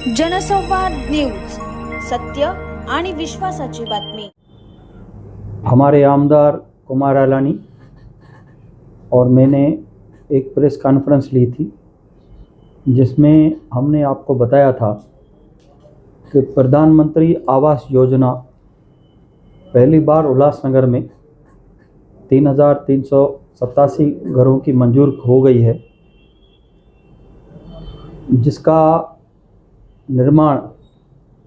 जनसंवाद न्यूज, सत्य आणि विश्वासाची बातमी। हमारे आमदार कुमार आलानी और मैंने एक प्रेस कॉन्फ्रेंस ली थी जिसमें हमने आपको बताया था कि प्रधानमंत्री आवास योजना पहली बार उल्लासनगर में 3,387 घरों की मंजूर हो गई है, जिसका निर्माण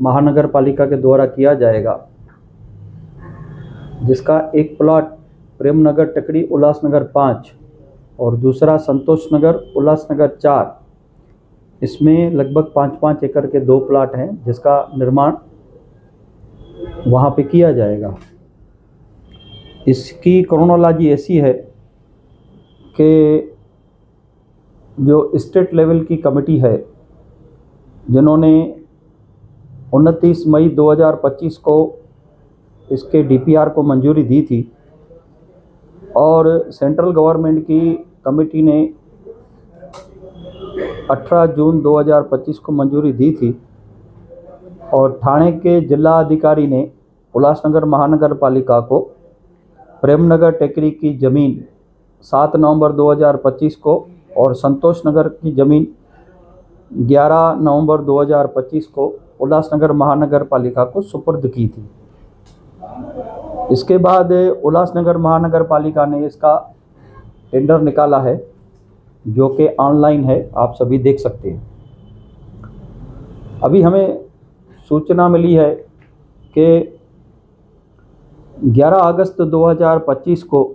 महानगर पालिका के द्वारा किया जाएगा, जिसका एक प्लॉट प्रेमनगर टकरी उल्लासनगर 5 और दूसरा संतोष नगर उल्लासनगर 4, इसमें लगभग 5-5 एकड़ के 2 प्लॉट हैं, जिसका निर्माण वहाँ पे किया जाएगा। इसकी क्रोनोलॉजी ऐसी है कि जो स्टेट लेवल की कमेटी है, जिन्होंने 29 मई 2025 को इसके डीपीआर को मंजूरी दी थी और सेंट्रल गवर्नमेंट की कमेटी ने 18 जून 2025 को मंजूरी दी थी और ठाणे के जिला अधिकारी ने उल्लासनगर महानगर पालिका को प्रेमनगर टेकरी की ज़मीन 7 नवंबर 2025 को और संतोष नगर की ज़मीन 11 नवंबर 2025 को उल्लासनगर महानगर पालिका को सुपुर्द की थी। इसके बाद उल्लासनगर महानगर पालिका ने इसका टेंडर निकाला है, जो कि ऑनलाइन है, आप सभी देख सकते हैं। अभी हमें सूचना मिली है कि 11 अगस्त 2025 को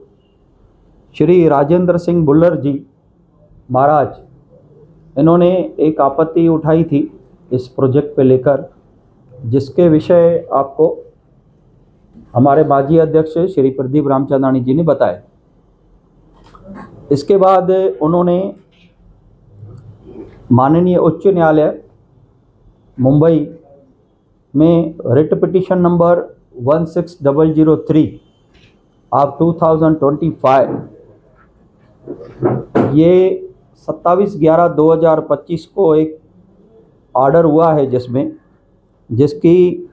श्री राजेंद्र सिंह बुल्लर जी महाराज, इन्होंने एक आपत्ति उठाई थी इस प्रोजेक्ट पे लेकर, जिसके विषय आपको हमारे माजी अध्यक्ष श्री प्रदीप रामचंदानी जी ने बताया। इसके बाद उन्होंने माननीय उच्च न्यायालय मुंबई में रिट पिटीशन नंबर 16003 ऑफ 2025, ये 27/11/2025 को एक ऑर्डर हुआ है, जिसकी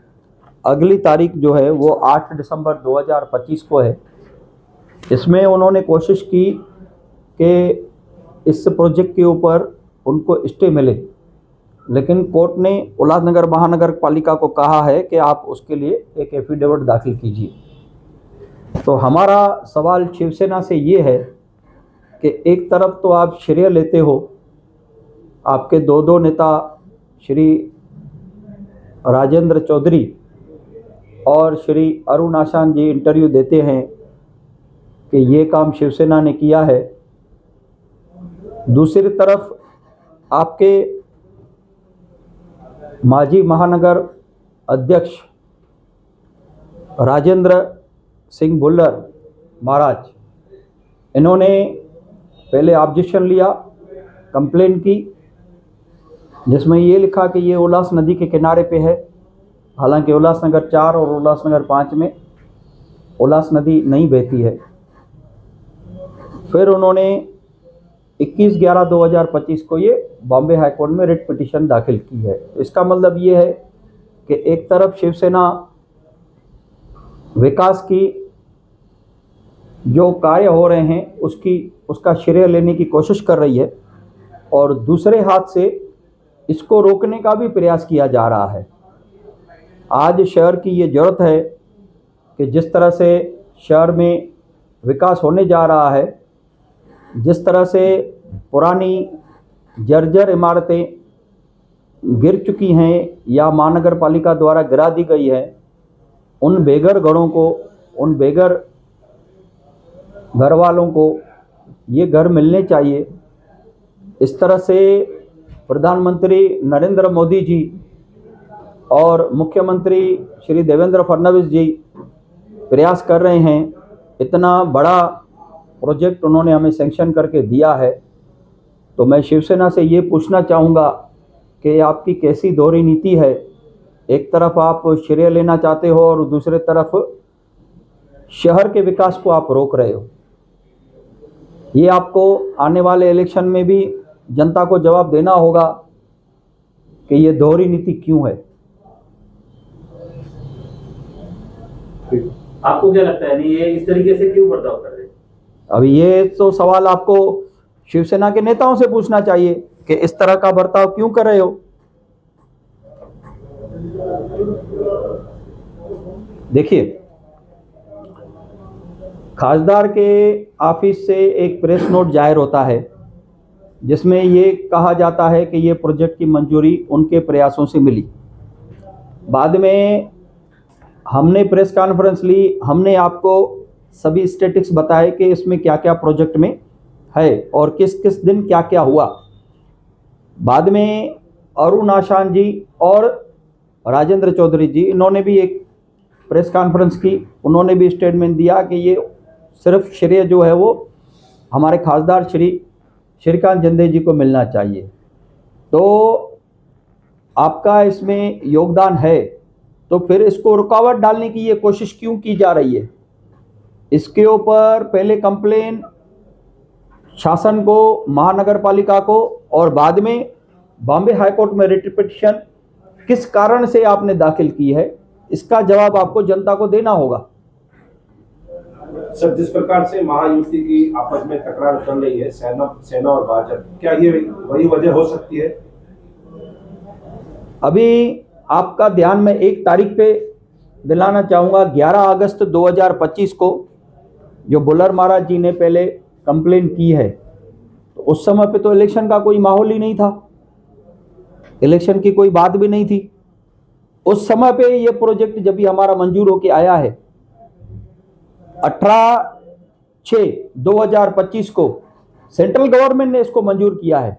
अगली तारीख जो है वो 8 दिसंबर 2025 को है। इसमें उन्होंने कोशिश की कि इस प्रोजेक्ट के ऊपर उनको स्टे मिले, लेकिन कोर्ट ने उल्लासनगर महानगर पालिका को कहा है कि आप उसके लिए एक एफिडेविट दाखिल कीजिए। तो हमारा सवाल शिवसेना से ये है कि एक तरफ तो आप श्रेय लेते हो, आपके दो नेता श्री राजेंद्र चौधरी और श्री अरुण आशान जी इंटरव्यू देते हैं कि ये काम शिवसेना ने किया है। दूसरी तरफ आपके माजी महानगर अध्यक्ष राजेंद्र सिंह बुल्लर महाराज, इन्होंने पहले ऑब्जेक्शन लिया, कंप्लेन की, जिसमें ये लिखा कि ये उल्लास नदी के किनारे पे है। हालांकि उल्लासनगर 4 और उल्लासनगर 5 में उल्लास नदी नहीं बहती है। फिर उन्होंने 21/11/2025 को ये बॉम्बे हाई कोर्ट में रिट पिटीशन दाखिल की है। इसका मतलब ये है कि एक तरफ शिवसेना विकास की जो कार्य हो रहे हैं उसका श्रेय लेने की कोशिश कर रही है और दूसरे हाथ से इसको रोकने का भी प्रयास किया जा रहा है। आज शहर की ये ज़रूरत है कि जिस तरह से शहर में विकास होने जा रहा है, जिस तरह से पुरानी जर्जर इमारतें गिर चुकी हैं या महानगर पालिका द्वारा गिरा दी गई है, उन बेघर घरों को, उन बेघर घर वालों को ये घर मिलने चाहिए। इस तरह से प्रधानमंत्री नरेंद्र मोदी जी और मुख्यमंत्री श्री देवेंद्र फडणवीस जी प्रयास कर रहे हैं। इतना बड़ा प्रोजेक्ट उन्होंने हमें सैंक्शन करके दिया है। तो मैं शिवसेना से ये पूछना चाहूँगा कि आपकी कैसी दोहरी नीति है। एक तरफ आप श्रेय लेना चाहते हो और दूसरे तरफ शहर के विकास को आप रोक रहे हो। ये आपको आने वाले इलेक्शन में भी जनता को जवाब देना होगा कि ये दोहरी नीति क्यों है। आपको क्या लगता है, नहीं ये इस तरीके से क्यों बर्ताव कर रहे हैं? अभी ये तो सवाल आपको शिवसेना के नेताओं से पूछना चाहिए कि इस तरह का बर्ताव क्यों कर रहे हो। देखिए, खासदार के ऑफिस से एक प्रेस नोट जाहिर होता है जिसमें ये कहा जाता है कि ये प्रोजेक्ट की मंजूरी उनके प्रयासों से मिली। बाद में हमने प्रेस कॉन्फ्रेंस ली, हमने आपको सभी स्टैटिक्स बताए कि इसमें क्या क्या प्रोजेक्ट में है और किस किस दिन क्या क्या हुआ। बाद में अरुण आशान जी और राजेंद्र चौधरी जी, इन्होंने भी एक प्रेस कॉन्फ्रेंस की, उन्होंने भी स्टेटमेंट दिया कि ये सिर्फ श्रेय जो है वो हमारे खासदार श्री श्रीकांत जंदे जी को मिलना चाहिए। तो आपका इसमें योगदान है, तो फिर इसको रुकावट डालने की ये कोशिश क्यों की जा रही है। इसके ऊपर पहले कंप्लेन शासन को, महानगर पालिका को, और बाद में बॉम्बे हाई कोर्ट में रिट पिटीशन किस कारण से आपने दाखिल की है, इसका जवाब आपको जनता को देना होगा। सर, जिस प्रकार से महायुति की आपस में तकरार चल रही है, सेना और भाजपा, क्या ये वही वजह हो सकती है? अभी आपका ध्यान में एक तारीख पे दिलाना चाहूँगा, 11 अगस्त 2025 को जो बुल्लर महाराज जी ने पहले कंप्लेन की है, तो उस समय पे तो इलेक्शन का कोई माहौल ही नहीं था, इलेक्शन की कोई बात भी नहीं थी। उस समय पे ये प्रोजेक्ट जब भी हमारा मंजूर होके आया है 18/6/2025 को सेंट्रल गवर्नमेंट ने इसको मंजूर किया है।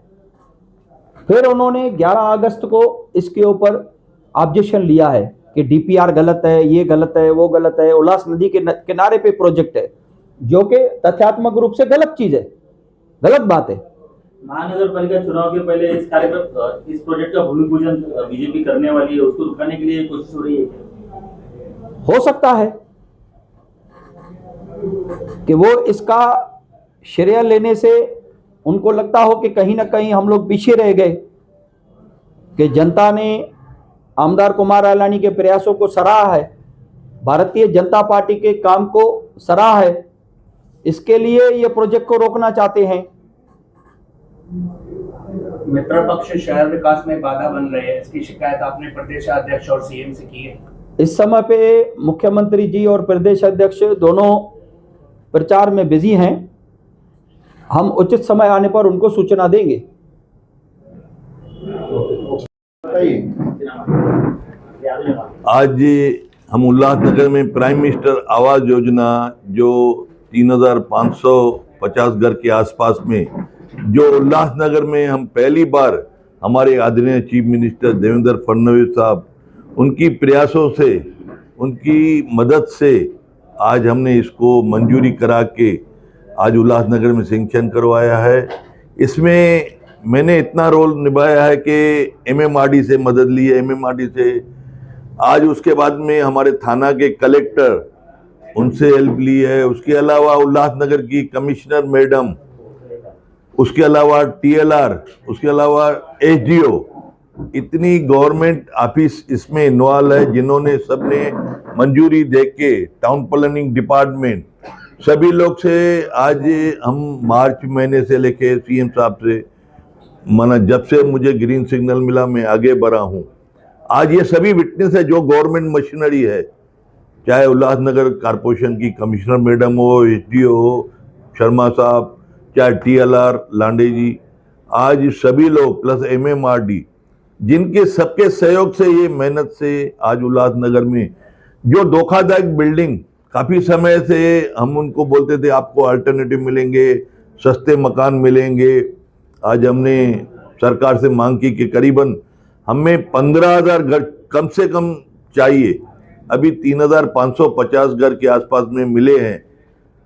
फिर उन्होंने 11 अगस्त को इसके ऊपर ऑब्जेक्शन लिया है कि डीपीआर गलत है, ये गलत है, वो गलत है, उल्लास नदी के किनारे पे प्रोजेक्ट है, जो कि तथ्यात्मक रूप से गलत चीज है, गलत बात है। महानगर पालिका चुनाव के पहले इस कार्यक्रम, इस प्रोजेक्ट का भूमि पूजन बीजेपी करने वाली है, उसको रुकाने के लिए कोशिश हो रही है। हो सकता है कि वो इसका श्रेय लेने से उनको लगता हो कि कहीं ना कहीं हम लोग पीछे रह गए, कि जनता ने आमदार कुमार आलानी के प्रयासों को सराहा है, भारतीय जनता पार्टी के काम को सराहा है, इसके लिए ये प्रोजेक्ट को रोकना चाहते हैं। मित्र पक्ष शहर विकास में बाधा बन रहे हैं, इसकी शिकायत आपने प्रदेश अध्यक्ष और सीएम से की है? इस समय पे मुख्यमंत्री जी और प्रदेश अध्यक्ष दोनों प्रचार में बिजी हैं, हम उचित समय आने पर उनको सूचना देंगे। आज हम उल्लासनगर में प्राइम मिनिस्टर आवास योजना जो 3550 घर के आसपास में, जो उल्लासनगर में हम पहली बार हमारे आदरणीय चीफ मिनिस्टर देवेंद्र फडणवीस साहब, उनकी प्रयासों से, उनकी मदद से आज हमने इसको मंजूरी करा के आज उल्लासनगर में सैंक्शन करवाया है। इसमें मैंने इतना रोल निभाया है कि एमएमआरडी से मदद ली है, एमएमआरडी से आज, उसके बाद में हमारे थाना के कलेक्टर, उनसे हेल्प ली है, उसके अलावा उल्लासनगर की कमिश्नर मैडम, उसके अलावा टीएलआर, उसके अलावा एसडीओ, इतनी गवर्नमेंट ऑफिस इसमें इन्वॉल्व है जिन्होंने सबने मंजूरी दे के, टाउन प्लानिंग डिपार्टमेंट, सभी लोग से आज हम मार्च महीने से लेके सीएम साहब से, माना जब से मुझे ग्रीन सिग्नल मिला मैं आगे बढ़ा हूँ। आज ये सभी विटनेस है जो गवर्नमेंट मशीनरी है, चाहे उल्लासनगर कारपोरेशन की कमिश्नर मैडम हो, एसडीओ हो, शर्मा साहब, चाहे टीएलआर लांडे जी, आज सभी लोग प्लस एमएमआरडी, जिनके सबके सहयोग से, ये मेहनत से आज उल्लासनगर में जो धोखादायक बिल्डिंग काफ़ी समय से हम उनको बोलते थे आपको अल्टरनेटिव मिलेंगे, सस्ते मकान मिलेंगे, आज हमने सरकार से मांग की कि करीबन हमें 15,000 घर कम से कम चाहिए। अभी 3,550 घर के आसपास में मिले हैं,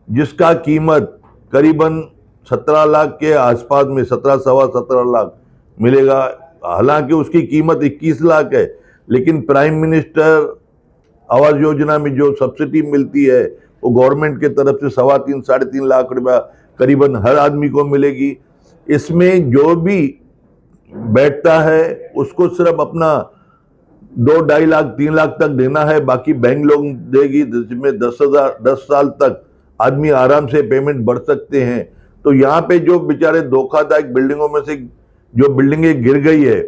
जिसका कीमत करीबन 17 लाख के आसपास में, 17 सवा 17 लाख मिलेगा। हालांकि उसकी कीमत 21 लाख है, लेकिन प्राइम मिनिस्टर आवास योजना में जो सब्सिडी मिलती है वो गवर्नमेंट के तरफ से 3.25 साढ़े 3 लाख रुपया करीबन हर आदमी को मिलेगी। इसमें जो भी बैठता है उसको सिर्फ अपना 2-2.5 लाख 3 लाख तक देना है, बाकी बैंक लोन देगी, जिसमें 10 साल तक आदमी आराम से पेमेंट भर सकते हैं। तो यहाँ पे जो बेचारे धोखादायक बिल्डिंगों में से जो बिल्डिंगें गिर गई है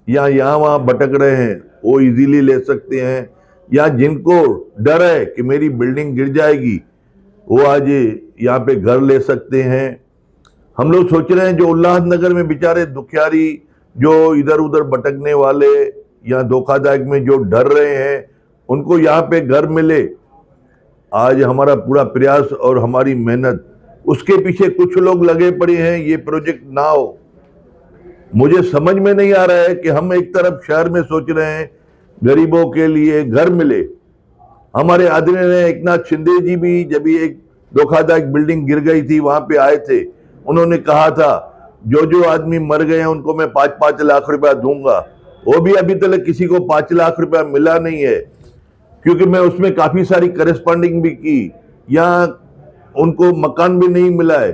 या यहाँ वहाँ भटक रहे हैं वो इजीली ले सकते हैं, या जिनको डर है कि मेरी बिल्डिंग गिर जाएगी वो आज यहाँ पे घर ले सकते हैं। हम लोग सोच रहे हैं जो उल्लासनगर में बेचारे दुखियारी जो इधर उधर भटकने वाले या धोखादायक में जो डर रहे हैं उनको यहाँ पे घर मिले। आज हमारा पूरा प्रयास और हमारी मेहनत, उसके पीछे कुछ लोग लगे पड़े हैं ये प्रोजेक्ट ना हो। मुझे समझ में नहीं आ रहा है कि हम एक तरफ शहर में सोच रहे हैं गरीबों के लिए घर मिले। हमारे आदरणीय एकनाथ शिंदे जी भी जब भी एक धोखादायक बिल्डिंग गिर गई थी वहां पे आए थे, उन्होंने कहा था जो जो आदमी मर गए हैं उनको मैं 5-5 लाख रुपया दूंगा। वो भी अभी तक किसी को 5 लाख रुपया मिला नहीं है, क्योंकि मैं उसमें काफी सारी करस्पॉन्डिंग भी की, यहाँ उनको मकान भी नहीं मिला है।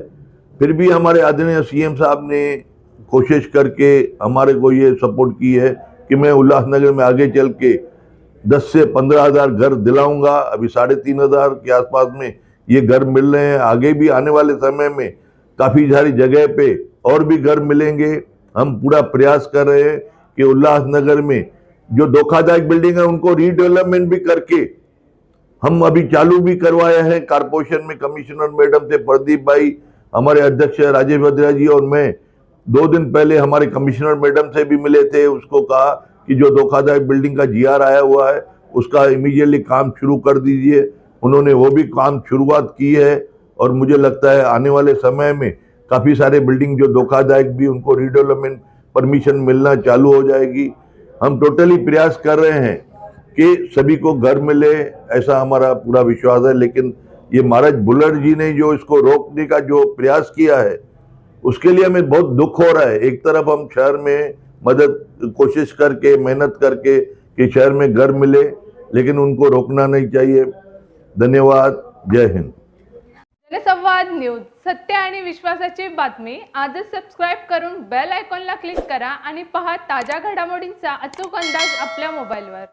फिर भी हमारे आदरणीय सीएम साहब ने कोशिश करके हमारे को ये सपोर्ट की है कि मैं उल्लासनगर में आगे चल के 10 से 15 हज़ार घर दिलाऊंगा। अभी 3,500 के आसपास में ये घर मिल रहे हैं, आगे भी आने वाले समय में काफी सारी जगह पे और भी घर मिलेंगे। हम पूरा प्रयास कर रहे हैं कि उल्लासनगर में जो धोखादायक बिल्डिंग है उनको रीडेवलपमेंट भी करके, हम अभी चालू भी करवाया है कारपोरेशन में कमिश्नर मैडम से प्रदीप भाई, हमारे अध्यक्ष राजेश भद्रा जी और मैं 2 दिन पहले हमारे कमिश्नर मैडम से भी मिले थे। उसको कहा कि जो धोखादायक बिल्डिंग का जीआर आया हुआ है उसका इमीडिएटली काम शुरू कर दीजिए। उन्होंने वो भी काम शुरुआत की है और मुझे लगता है आने वाले समय में काफ़ी सारे बिल्डिंग जो धोखादायक भी उनको रीडेवलपमेंट परमिशन मिलना चालू हो जाएगी। हम टोटली प्रयास कर रहे हैं कि सभी को घर मिले, ऐसा हमारा पूरा विश्वास है। लेकिन ये महाराज बुल्लर जी ने जो इसको रोकने का जो प्रयास किया है उसके लिए हमें बहुत दुख हो रहा है। एक तरफ हम शहर में मदद कोशिश करके मेहनत करके कि शहर में घर मिले, लेकिन उनको रोकना नहीं चाहिए। धन्यवाद, जय हिंद। जनसंवाद न्यूज, सत्य आणि विश्वासाची बातमी। आजच सबस्क्राईब करून बेल आयकॉनला क्लिक करा आणि पहा ताज्या घडामोडींचा अचूक अंदाज आपल्या मोबाईलवर।